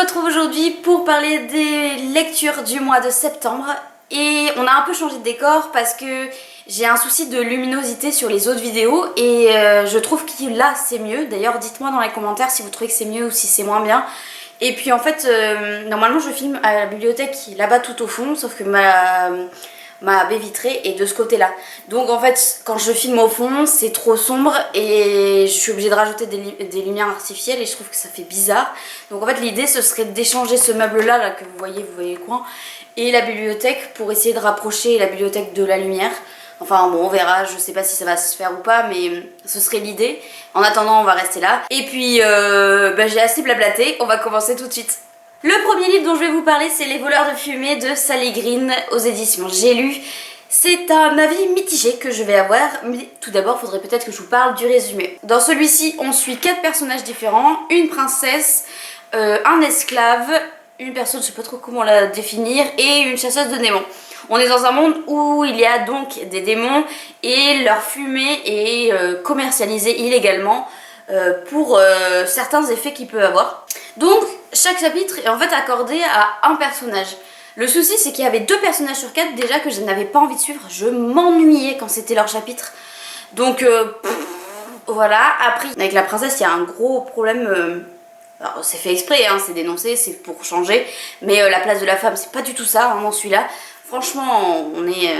retrouve aujourd'hui pour parler des lectures du mois de septembre. Et on a un peu changé de décor parce que j'ai un souci de luminosité sur les autres vidéos et je trouve que là c'est mieux. D'ailleurs dites-moi dans les commentaires si vous trouvez que c'est mieux ou si c'est moins bien. Et puis en fait normalement je filme à la bibliothèque là-bas tout au fond, sauf que ma baie vitrée est de ce côté là. Donc en fait quand je filme au fond c'est trop sombre et je suis obligée de rajouter des lumières artificielles et je trouve que ça fait bizarre. Donc en fait l'idée ce serait d'échanger ce meuble là que vous voyez le coin, et la bibliothèque pour essayer de rapprocher la bibliothèque de la lumière. Enfin bon, on verra, je sais pas si ça va se faire ou pas, mais ce serait l'idée. En attendant on va rester là. Et puis j'ai assez blablaté, on va commencer tout de suite. Le premier livre dont je vais vous parler, c'est Les voleurs de fumée de Sally Green aux éditions J'ai lu. C'est un avis mitigé que je vais avoir, mais tout d'abord, il faudrait peut-être que je vous parle du résumé. Dans celui-ci, on suit 4 personnages différents, une princesse, un esclave, une personne, je sais pas trop comment la définir, et une chasseuse de démons. On est dans un monde où il y a donc des démons et leur fumée est commercialisée illégalement pour certains effets qu'ils peuvent avoir. Donc chaque chapitre est en fait accordé à un personnage. Le souci c'est qu'il y avait 2 personnages sur 4 déjà que je n'avais pas envie de suivre. Je m'ennuyais quand c'était leur chapitre. Donc voilà. Après avec la princesse il y a un gros problème. Alors c'est fait exprès, hein, c'est dénoncé, c'est pour changer. Mais la place de la femme c'est pas du tout ça, hein, dans celui-là. Franchement on est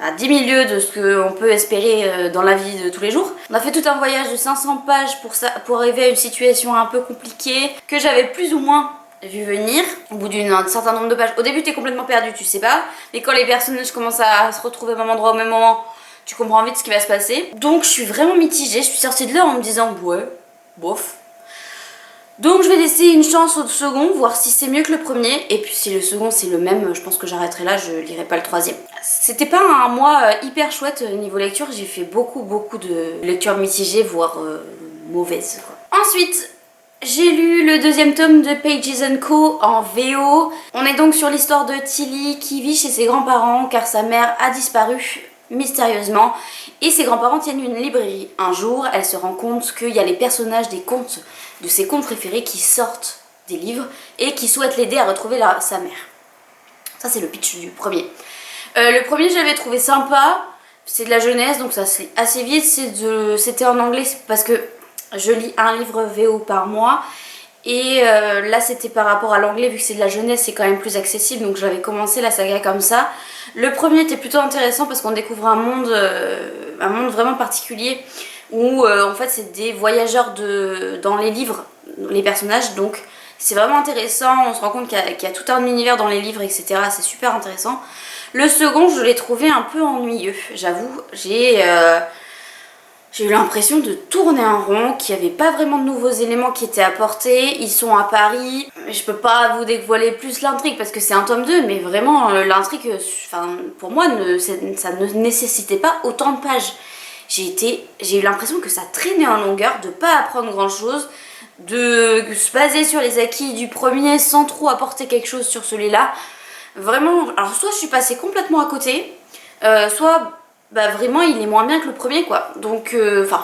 à 10 000 lieues de ce qu'on peut espérer dans la vie de tous les jours. On a fait tout un voyage de 500 pages pour arriver à une situation un peu compliquée que j'avais plus ou moins vu venir au bout d'un certain nombre de pages. Au début t'es complètement perdu, tu sais pas, mais quand les personnages commencent à se retrouver au même endroit au même moment, tu comprends vite ce qui va se passer. Donc je suis vraiment mitigée, je suis sortie de là en me disant ouais, bof. Donc je vais laisser une chance au second, voir si c'est mieux que le premier, et puis si le second c'est le même, je pense que j'arrêterai là, je lirai pas le troisième. C'était pas un mois hyper chouette niveau lecture, j'ai fait beaucoup de lectures mitigées, voire mauvaises quoi. Ensuite, j'ai lu le 2e tome de Pages & Co en VO. On est donc sur l'histoire de Tilly qui vit chez ses grands-parents car sa mère a disparu mystérieusement et ses grands-parents tiennent une librairie. Un jour, elle se rend compte qu'il y a les personnages des contes, de ses contes préférés qui sortent des livres et qui souhaitent l'aider à retrouver sa mère. Ça c'est le pitch du premier. Le premier j'avais trouvé sympa, c'est de la jeunesse donc ça c'est assez vite, c'était en anglais parce que je lis un livre VO par mois et là c'était par rapport à l'anglais vu que c'est de la jeunesse c'est quand même plus accessible donc j'avais commencé la saga comme ça. Le premier était plutôt intéressant parce qu'on découvre un monde vraiment particulier où en fait c'est des voyageurs dans les livres, les personnages, donc c'est vraiment intéressant, on se rend compte qu'il y a tout un univers dans les livres etc, c'est super intéressant. Le second je l'ai trouvé un peu ennuyeux, j'avoue, j'ai eu l'impression de tourner en rond, qu'il n'y avait pas vraiment de nouveaux éléments qui étaient apportés. Ils sont à Paris. Je peux pas vous dévoiler plus l'intrigue parce que c'est un tome 2, mais vraiment l'intrigue, pour moi, ça ne nécessitait pas autant de pages. J'ai eu l'impression que ça traînait en longueur, de pas apprendre grand chose, de se baser sur les acquis du premier sans trop apporter quelque chose sur celui-là. Vraiment, alors soit je suis passée complètement à côté, soit vraiment il est moins bien que le premier quoi. Donc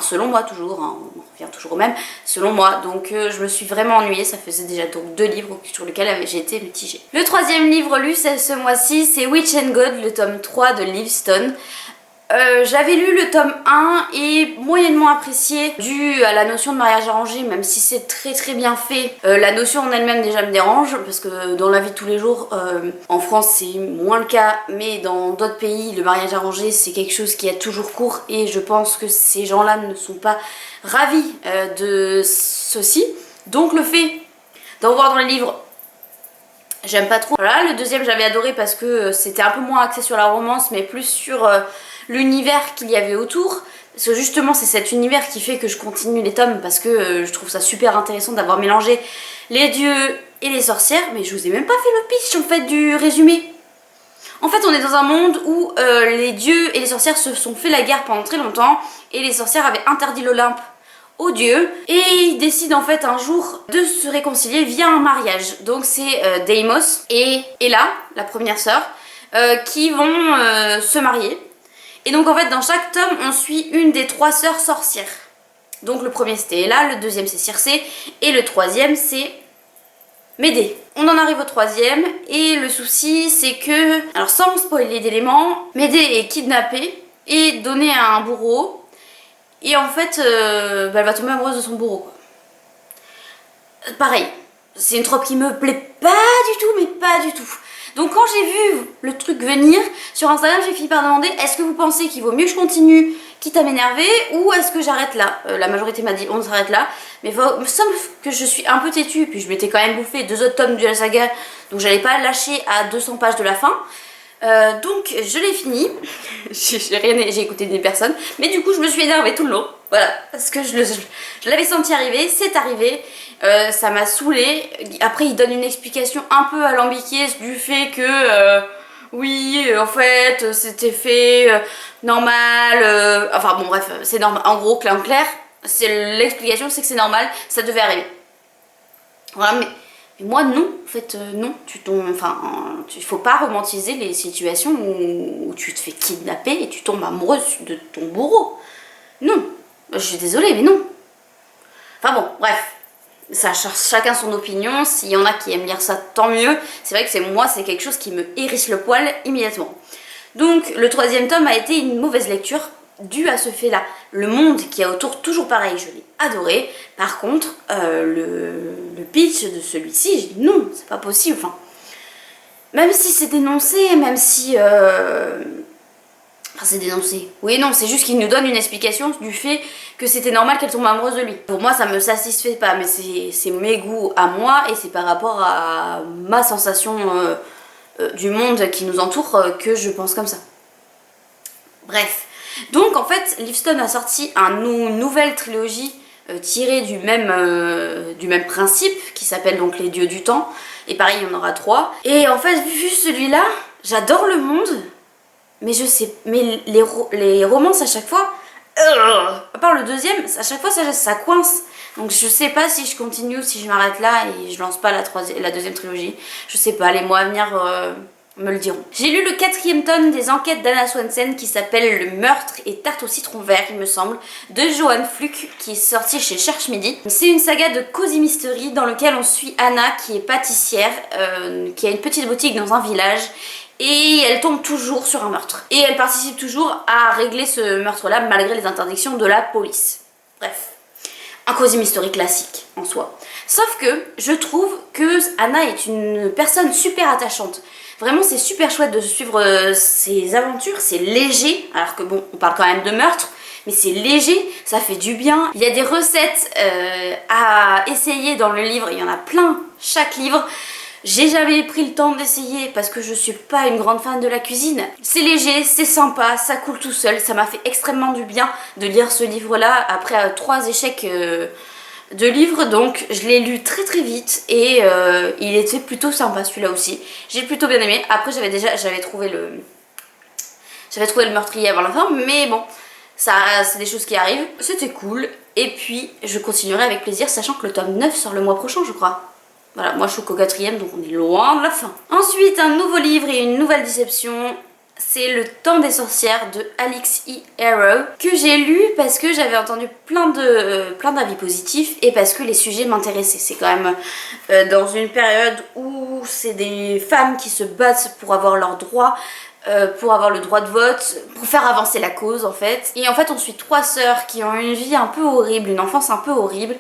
selon moi toujours, hein, on revient toujours au même, selon moi. Donc je me suis vraiment ennuyée, ça faisait déjà donc 2 livres sur lesquels j'ai été mitigée. Le 3e livre lu ce mois-ci c'est Witch and God, le tome 3 de Liv Stone. J'avais lu le tome 1 et moyennement apprécié dû à la notion de mariage arrangé, même si c'est très bien fait. La notion en elle-même déjà me dérange parce que dans la vie de tous les jours, en France c'est moins le cas, mais dans d'autres pays le mariage arrangé c'est quelque chose qui a toujours cours et je pense que ces gens-là ne sont pas ravis de ceci. Donc le fait d'en voir dans les livres, j'aime pas trop. Voilà, le 2e j'avais adoré parce que c'était un peu moins axé sur la romance mais plus sur l'univers qu'il y avait autour. Parce que justement c'est cet univers qui fait que je continue les tomes parce que je trouve ça super intéressant d'avoir mélangé les dieux et les sorcières. Mais je vous ai même pas fait le pitch en fait du résumé. En fait on est dans un monde où les dieux et les sorcières se sont fait la guerre pendant très longtemps et les sorcières avaient interdit l'Olympe aux dieux et ils décident en fait un jour de se réconcilier via un mariage. Donc c'est Deimos et Ella, la première sœur, qui vont se marier. Et donc en fait dans chaque tome on suit une des 3 sœurs sorcières. Donc le premier c'était Ella, le 2e c'est Circé et le 3e c'est Médée. On en arrive au troisième et le souci c'est que, alors sans spoiler d'éléments, Médée est kidnappée et donnée à un bourreau et en fait elle va tomber amoureuse de son bourreau quoi. Pareil, c'est une trope qui me plaît pas du tout, mais pas du tout. Donc quand j'ai vu le truc venir sur Instagram, j'ai fini par demander est-ce que vous pensez qu'il vaut mieux que je continue quitte à m'énerver ou est-ce que j'arrête là. La majorité m'a dit on s'arrête là, mais sauf que je suis un peu têtue, puis je m'étais quand même bouffé 2 autres tomes de la saga, donc j'allais pas lâcher à 200 pages de la fin. Donc je l'ai fini, j'ai écouté des personnes, mais du coup je me suis énervée tout le long, voilà, parce que je l'avais senti arriver, c'est arrivé, ça m'a saoulée. Après il donne une explication un peu alambiquée du fait que oui en fait c'était fait normal, enfin bon bref c'est normal, en gros en clair l'explication c'est que c'est normal, ça devait arriver. Voilà mais moi non, en fait non, il faut pas romantiser les situations où tu te fais kidnapper et tu tombes amoureuse de ton bourreau. Non, je suis désolée mais non. Enfin bon, bref, ça chacun son opinion, s'il y en a qui aiment lire ça tant mieux. C'est vrai que c'est quelque chose qui me hérisse le poil immédiatement. Donc le troisième tome a été une mauvaise lecture dû à ce fait-là. Le monde qui est autour, toujours pareil, je l'ai adoré. Par contre, le pitch de celui-ci, j'ai dit non, c'est pas possible. Enfin, même si c'est dénoncé, même si... Enfin, c'est dénoncé. Oui, non, c'est juste qu'il nous donne une explication du fait que c'était normal qu'elle tombe amoureuse de lui. Pour moi, ça me satisfait pas, mais c'est mes goûts à moi et c'est par rapport à ma sensation du monde qui nous entoure que je pense comme ça. Bref. Donc en fait, Liveston a sorti une nouvelle trilogie tirée du même principe qui s'appelle donc Les Dieux du Temps. Et pareil, il y en aura 3. Et en fait, vu celui-là, j'adore le monde, mais je sais, mais les romances à chaque fois, à part le deuxième, à chaque fois ça coince. Donc je sais pas si je continue ou si je m'arrête là et je lance pas la deuxième trilogie. Je sais pas, les mois à venir me le diront. J'ai lu le 4e tome des enquêtes d'Anna Swanson qui s'appelle Le Meurtre et Tarte au citron vert, il me semble, de Johan Fluck, qui est sorti chez Cherche Midi. C'est une saga de cozy mystery dans lequel on suit Anna qui est pâtissière, qui a une petite boutique dans un village. Et elle tombe toujours sur un meurtre. Et elle participe toujours à régler ce meurtre-là malgré les interdictions de la police. Bref, un cozy mystery classique en soi. Sauf que je trouve que Anna est une personne super attachante. Vraiment, c'est super chouette de suivre ses aventures, c'est léger, alors que bon, on parle quand même de meurtre, mais c'est léger, ça fait du bien. Il y a des recettes à essayer dans le livre, il y en a plein, chaque livre. J'ai jamais pris le temps d'essayer parce que je suis pas une grande fan de la cuisine. C'est léger, c'est sympa, ça coule tout seul, ça m'a fait extrêmement du bien de lire ce livre-là après 3 échecs de livres, donc je l'ai lu très très vite et il était plutôt sympa celui-là aussi. J'ai plutôt bien aimé. Après j'avais trouvé le meurtrier avant la fin, mais bon, ça c'est des choses qui arrivent. C'était cool et puis je continuerai avec plaisir, sachant que le tome 9 sort le mois prochain je crois. Voilà, moi je suis qu'au 4e donc on est loin de la fin. Ensuite un nouveau livre et une nouvelle déception. C'est Le Temps des sorcières de Alix E. Harrow que j'ai lu parce que j'avais entendu plein d'avis positifs et parce que les sujets m'intéressaient. C'est quand même dans une période où c'est des femmes qui se battent pour avoir leurs droits, pour avoir le droit de vote, pour faire avancer la cause en fait. Et en fait on suit 3 sœurs qui ont une vie un peu horrible, une enfance un peu horrible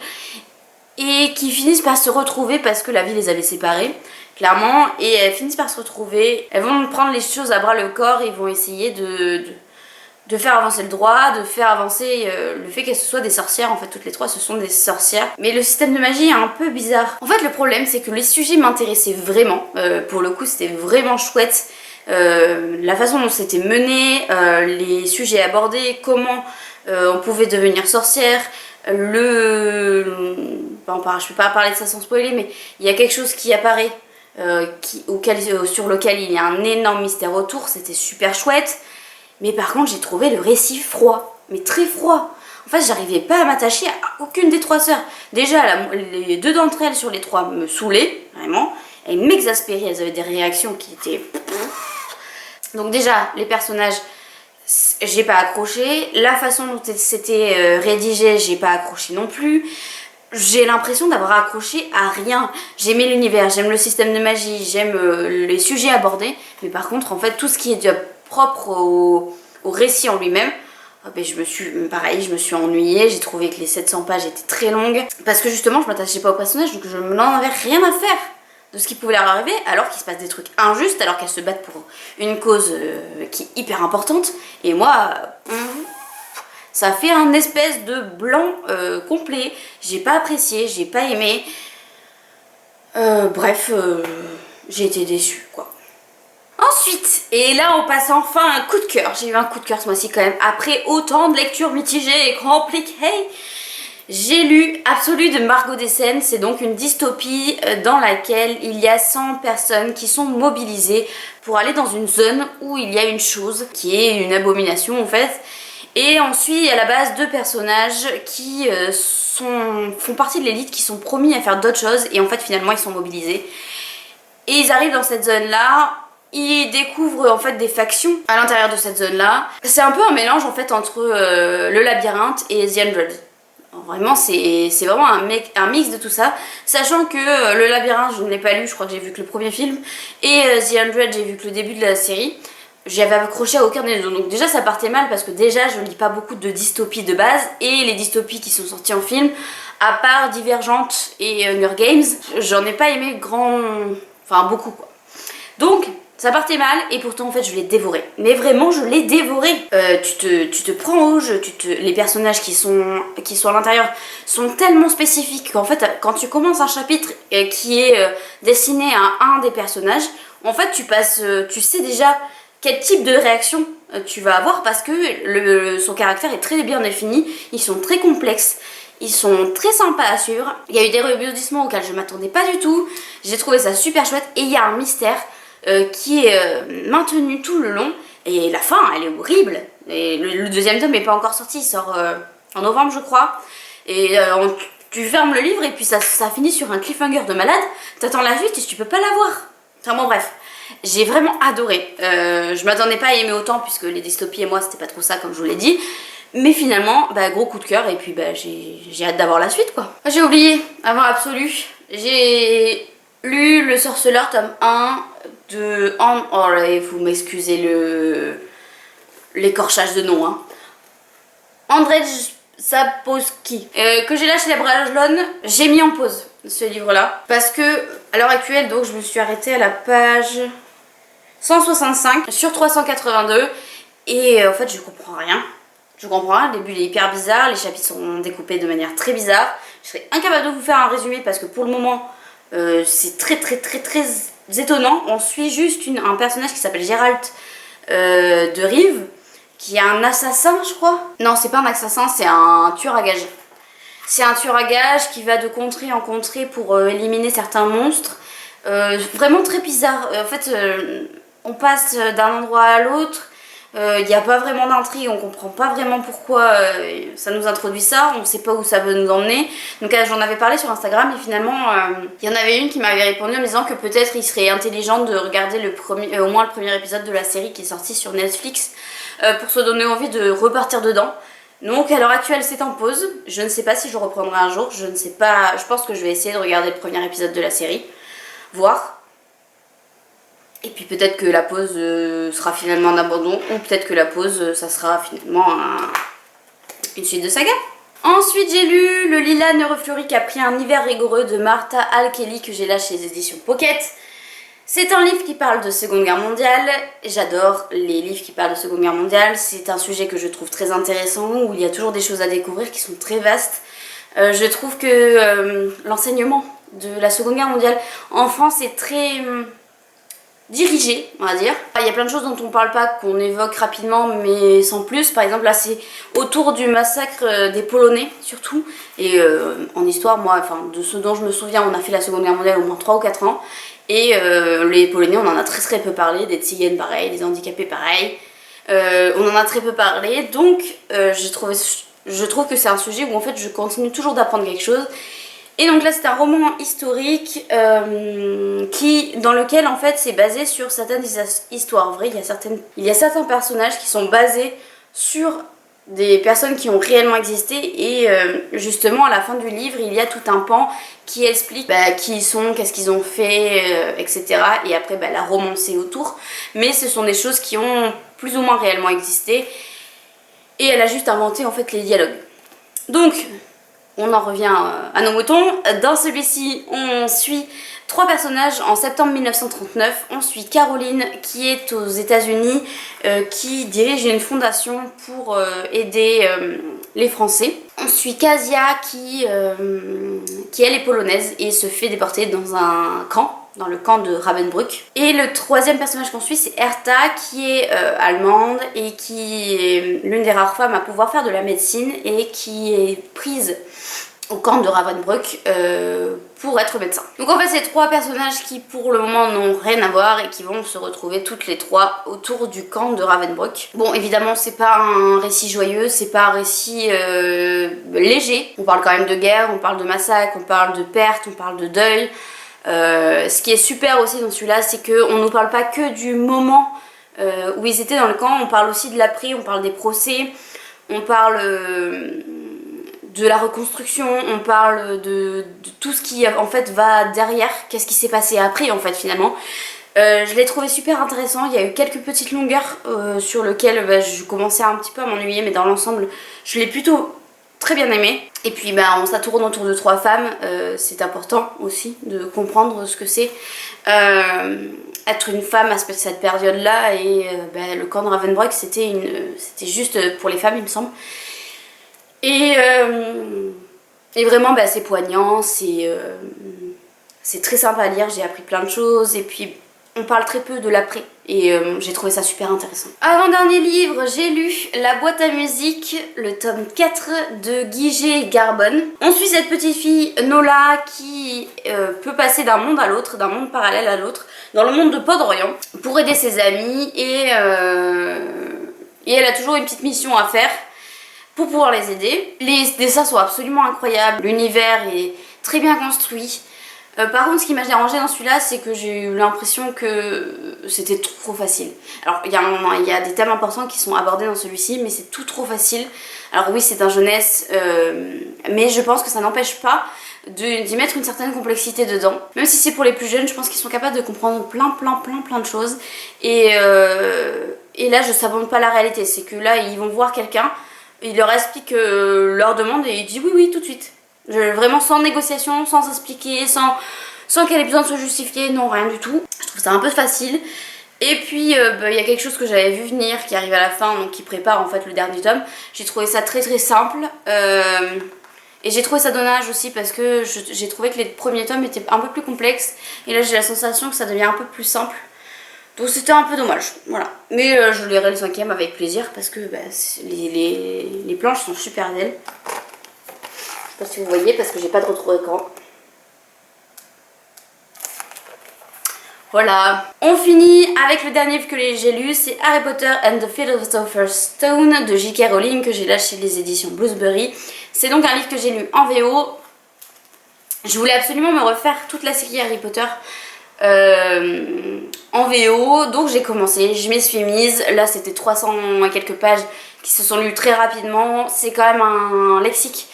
et qui finissent par se retrouver parce que la vie les avait séparées. Clairement, et elles finissent par se retrouver, elles vont prendre les choses à bras le corps et vont essayer de faire avancer le droit, de faire avancer le fait qu'elles soient des sorcières. En fait toutes les 3 ce sont des sorcières, mais le système de magie est un peu bizarre. En fait le problème c'est que les sujets m'intéressaient vraiment, pour le coup c'était vraiment chouette, la façon dont c'était mené, les sujets abordés, comment on pouvait devenir sorcière. Je peux pas parler de ça sans spoiler, mais il y a quelque chose qui apparaît sur lequel il y a un énorme mystère autour, c'était super chouette. Mais par contre j'ai trouvé le récit froid, mais très froid. En fait j'arrivais pas à m'attacher à aucune des 3 sœurs. Déjà les 2 d'entre elles sur les 3 me saoulaient, vraiment. Elles m'exaspéraient, elles avaient des réactions qui étaient... Donc déjà les personnages, j'ai pas accroché. La façon dont c'était rédigé, j'ai pas accroché non plus. j'ai l'impression d'avoir accroché à rien. J'aimais l'univers, j'aime le système de magie, j'aime les sujets abordés, mais par contre en fait tout ce qui est déjà propre au récit en lui-même, ben, pareil, je me suis ennuyée, j'ai trouvé que les 700 pages étaient très longues, parce que justement je m'attachais pas au personnage, donc je n'en avais rien à faire de ce qui pouvait leur arriver, alors qu'il se passe des trucs injustes, alors qu'elles se battent pour une cause qui est hyper importante, et moi, ça fait un espèce de blanc complet, j'ai pas apprécié, j'ai pas aimé, bref, j'ai été déçue quoi. Ensuite, et là on passe enfin à un coup de cœur, j'ai eu un coup de cœur ce mois-ci quand même, après autant de lectures mitigées et compliquées. J'ai lu Absolu de Margot Dessen, c'est donc une dystopie dans laquelle il y a 100 personnes qui sont mobilisées pour aller dans une zone où il y a une chose qui est une abomination en fait. Et on suit à la base deux personnages qui font partie de l'élite, qui sont promis à faire d'autres choses et en fait finalement ils sont mobilisés. Et ils arrivent dans cette zone là, ils découvrent en fait des factions à l'intérieur de cette zone là. C'est un peu un mélange en fait entre le labyrinthe et The Hundred. Vraiment c'est vraiment un mix de tout ça, sachant que le labyrinthe je ne l'ai pas lu, je crois que j'ai vu que le premier film, et The Hundred j'ai vu que le début de la série. J'avais accroché à aucun des deux, donc déjà ça partait mal parce que déjà je lis pas beaucoup de dystopies de base, et les dystopies qui sont sorties en film, à part Divergente et Hunger Games, j'en ai pas aimé beaucoup quoi. Donc ça partait mal et pourtant en fait je l'ai dévoré. Mais vraiment je l'ai dévoré. Tu te prends au jeu, les personnages qui sont à l'intérieur sont tellement spécifiques qu'en fait quand tu commences un chapitre qui est destiné à un des personnages, en fait tu sais déjà quel type de réaction tu vas avoir parce que son caractère est très bien défini, ils sont très complexes. Ils sont très sympas à suivre. Il y a eu des rebondissements auxquels je m'attendais pas du tout. J'ai trouvé ça super chouette et il y a un mystère qui est maintenu tout le long, et la fin elle est horrible, et le deuxième tome n'est pas encore sorti, il sort en novembre je crois, et tu fermes le livre et puis ça finit sur un cliffhanger de malade, t'attends la suite et tu peux pas la voir. Enfin bon bref, j'ai vraiment adoré, je m'attendais pas à aimer autant puisque les dystopies et moi c'était pas trop ça comme je vous l'ai dit, mais finalement bah, gros coup de cœur et puis bah, j'ai hâte d'avoir la suite quoi. J'ai oublié, avant Absolu, j'ai lu Le Sorceleur tome 1 de oh là, vous m'excusez l'écorchage de nom, hein. Andrzej Sapkowski, que j'ai lâché la Brajlon. J'ai mis en pause ce livre là parce que à l'heure actuelle donc je me suis arrêtée à la page 165 sur 382 et en fait je comprends rien. Le début il est hyper bizarre, les chapitres sont découpés de manière très bizarre. Je serais incapable de vous faire un résumé parce que pour le moment c'est très étonnant. On suit juste un personnage qui s'appelle Gérald de Rive, qui est un assassin je crois. Non c'est pas un assassin, c'est un tueur à gages. C'est un tueur à gages qui va de contrée en contrée pour éliminer certains monstres. Vraiment très bizarre. En fait on passe d'un endroit à l'autre. Il n'y a pas vraiment d'intrigue, on comprend pas vraiment pourquoi ça nous introduit ça, on sait pas où ça veut nous emmener. Donc j'en avais parlé sur Instagram et finalement il y en avait une qui m'avait répondu en me disant que peut-être il serait intelligent de regarder au moins le premier épisode de la série qui est sorti sur Netflix pour se donner envie de repartir dedans. Donc à l'heure actuelle c'est en pause, je ne sais pas si je reprendrai un jour, je ne sais pas, je pense que je vais essayer de regarder le premier épisode de la série, voir. Et puis peut-être que la pause sera finalement un abandon, ou peut-être que la pause ça sera finalement une suite de saga. Ensuite j'ai lu Le Lilas ne refleurit qu'après un hiver rigoureux de Martha Al-Kelly que j'ai lâché les éditions Pocket. C'est un livre qui parle de Seconde Guerre mondiale, j'adore les livres qui parlent de Seconde Guerre mondiale, c'est un sujet que je trouve très intéressant, où il y a toujours des choses à découvrir qui sont très vastes. Je trouve que l'enseignement de la Seconde Guerre mondiale en France est très dirigé, on va dire. Il y a plein de choses dont on parle pas, qu'on évoque rapidement mais sans plus. Par exemple là c'est autour du massacre des Polonais surtout. Et en histoire, moi, enfin de ce dont je me souviens, on a fait la Seconde Guerre mondiale au moins 3 ou 4 ans. Et les Polonais on en a très peu parlé, des Tziganes pareil, des handicapés pareil. On en a très peu parlé, donc je trouve que c'est un sujet où en fait je continue toujours d'apprendre quelque chose. Et donc là c'est un roman historique dans lequel en fait c'est basé sur certaines histoires vraies. Il y a certains personnages qui sont basés sur des personnes qui ont réellement existé et justement à la fin du livre il y a tout un pan qui explique qui ils sont, qu'est-ce qu'ils ont fait, etc. Et après la romancée autour, mais ce sont des choses qui ont plus ou moins réellement existé et elle a juste inventé en fait les dialogues. Donc on en revient à nos moutons. Dans celui-ci on suit 3 personnages en septembre 1939. On suit Caroline qui est aux États-Unis, qui dirige une fondation pour aider les Français. On suit Kasia qui elle est polonaise et se fait déporter dans un camp, dans le camp de Ravensbrück. Et le 3e personnage qu'on suit c'est Hertha qui est allemande et qui est l'une des rares femmes à pouvoir faire de la médecine et qui est prise au camp de Ravensbrück pour être médecin. Donc en fait c'est 3 personnages qui pour le moment n'ont rien à voir et qui vont se retrouver toutes les 3 autour du camp de Ravensbrück. Bon évidemment c'est pas un récit joyeux, c'est pas un récit léger. On parle quand même de guerre, on parle de massacre, on parle de perte, on parle de deuil. Ce qui est super aussi dans celui-là c'est qu'on ne nous parle pas que du moment où ils étaient dans le camp, on parle aussi de l'après, on parle des procès, on parle de la reconstruction, on parle de tout ce qui en fait va derrière, qu'est-ce qui s'est passé après en fait finalement. Je l'ai trouvé super intéressant, il y a eu quelques petites longueurs sur lesquelles je commençais un petit peu à m'ennuyer, mais dans l'ensemble je l'ai plutôt très bien aimé. Et puis ça tourne autour de 3 femmes, c'est important aussi de comprendre ce que c'est être une femme à cette période là et le camp de Ravensbrück c'était juste pour les femmes il me semble. Et vraiment c'est poignant, c'est très sympa à lire, j'ai appris plein de choses et puis on parle très peu de l'après et j'ai trouvé ça super intéressant. Avant-dernier livre, j'ai lu La boîte à musique, le tome 4 de Guy Garbonne. On suit cette petite fille Nola qui peut passer d'un monde à l'autre, d'un monde parallèle à l'autre, dans le monde de Port-d'Orient pour aider ses amis et elle a toujours une petite mission à faire pour pouvoir les aider. Les dessins sont absolument incroyables, l'univers est très bien construit. Par contre ce qui m'a dérangé dans celui-là c'est que j'ai eu l'impression que c'était trop facile. Alors il y a des thèmes importants qui sont abordés dans celui-ci mais c'est tout trop facile. Alors oui c'est un jeunesse mais je pense que ça n'empêche pas d'y mettre une certaine complexité dedans. Même si c'est pour les plus jeunes je pense qu'ils sont capables de comprendre plein de choses et là je s'abonde pas la réalité, c'est que là ils vont voir quelqu'un, il leur explique leur demande et il dit oui tout de suite. Vraiment sans négociation, sans expliquer, sans qu'elle ait besoin de se justifier, non rien du tout. Je trouve ça un peu facile. Et puis il y a quelque chose que j'avais vu venir qui arrive à la fin, donc qui prépare en fait le dernier tome. J'ai trouvé ça très simple. Et j'ai trouvé ça dommage aussi parce que j'ai trouvé que les premiers tomes étaient un peu plus complexes. Et là j'ai la sensation que ça devient un peu plus simple. Donc c'était un peu dommage, voilà. Mais je lirai le 5e avec plaisir parce que les planches sont super belles. Je sais pas si vous voyez parce que j'ai pas de retour d'écran. Voilà. On finit avec le dernier livre que j'ai lu, c'est Harry Potter and the Philosopher's Stone de J.K. Rowling que j'ai lâché les éditions Bloomsbury. C'est donc un livre que j'ai lu en VO. Je voulais absolument me refaire toute la série Harry Potter en VO, donc j'ai commencé, je m'y suis mise. Là c'était 300 et quelques pages qui se sont lues très rapidement. C'est quand même un lexique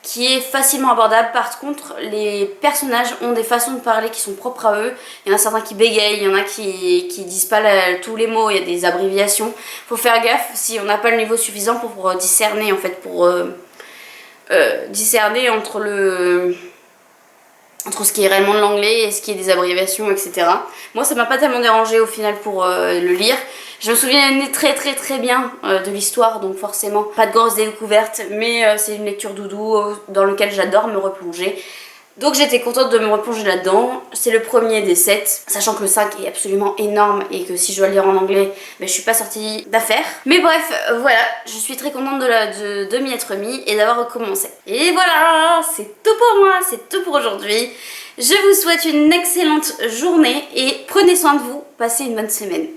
qui est facilement abordable. Par contre les personnages ont des façons de parler qui sont propres à eux. Il y en a certains qui bégayent, il y en a qui disent pas tous les mots, il y a des abréviations. Faut faire gaffe si on n'a pas le niveau suffisant pour discerner en fait, pour discerner entre ce qui est réellement de l'anglais et ce qui est des abréviations, etc. Moi ça m'a pas tellement dérangé au final pour le lire. Je me souviens très bien de l'histoire, donc forcément pas de grosses découvertes, mais c'est une lecture doudou dans laquelle j'adore me replonger. Donc j'étais contente de me replonger là-dedans. C'est le premier des 7, sachant que le 5 est absolument énorme et que si je dois le lire en anglais, je suis pas sortie d'affaire. Mais bref, voilà, je suis très contente de m'y être mis et d'avoir recommencé. Et voilà, c'est tout pour moi, c'est tout pour aujourd'hui. Je vous souhaite une excellente journée et prenez soin de vous, passez une bonne semaine.